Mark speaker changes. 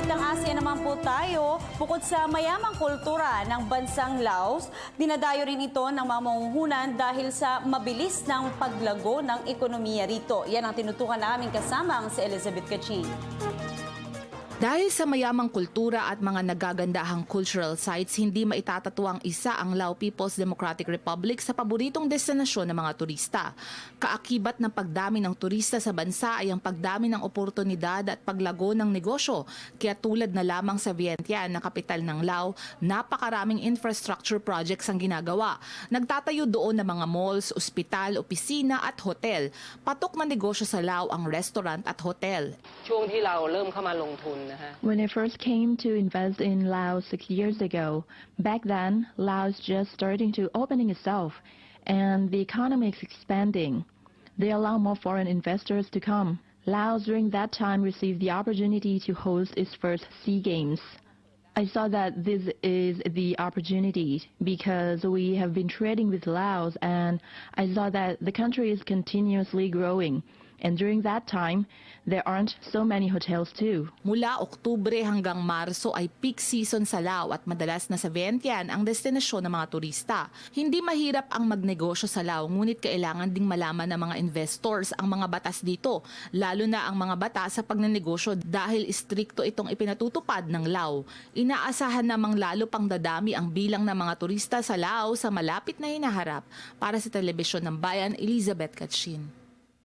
Speaker 1: Balitang Asia naman po tayo. Bukod sa mayamang kultura ng bansang Laos, dinadayo rin ito ng mamumuhunan dahil sa mabilis ng paglago ng ekonomiya rito. Yan ang tinutukan namin kasama si Elizabeth Kachin.
Speaker 2: Dahil sa mayamang kultura at mga nagagandahang cultural sites, hindi maitatatuang isa ang Lao People's Democratic Republic sa paboritong destinasyon ng mga turista. Kaakibat ng pagdami ng turista sa bansa ay ang pagdami ng oportunidad at paglago ng negosyo. Kaya tulad na lamang sa Vientiane na kapital ng Lao, napakaraming infrastructure projects ang ginagawa. Nagtatayo doon ng mga malls, ospital, opisina at hotel. Patok na negosyo sa Lao ang restaurant at hotel.
Speaker 3: ช่วงที่เราเริ่มเข้ามาลงทุนนะฮะ
Speaker 4: When I first came to invest in Laos 6 years ago, back then, Laos just starting to opening itself, and the economy is expanding. They allow more foreign investors to come. Laos during that time received the opportunity to host its first SEA Games. I saw that this is the opportunity because we have been trading with Laos, and I saw that the country is continuously growing. And during that time, there aren't so many hotels too.
Speaker 2: Mula Oktubre hanggang Marso ay peak season sa Lao at madalas na sa Vientiane ang destinasyon ng mga turista. Hindi mahirap ang magnegosyo sa Lao, ngunit kailangan ding malaman ng mga investors ang mga batas dito, lalo na ang mga batas sa pagnenegosyo dahil istrikto itong ipinatutupad ng Lao. Inaasahan namang lalo pang dadami ang bilang ng mga turista sa Lao sa malapit na hinaharap. Para sa Telebisyon ng Bayan, Elizabeth Kachin.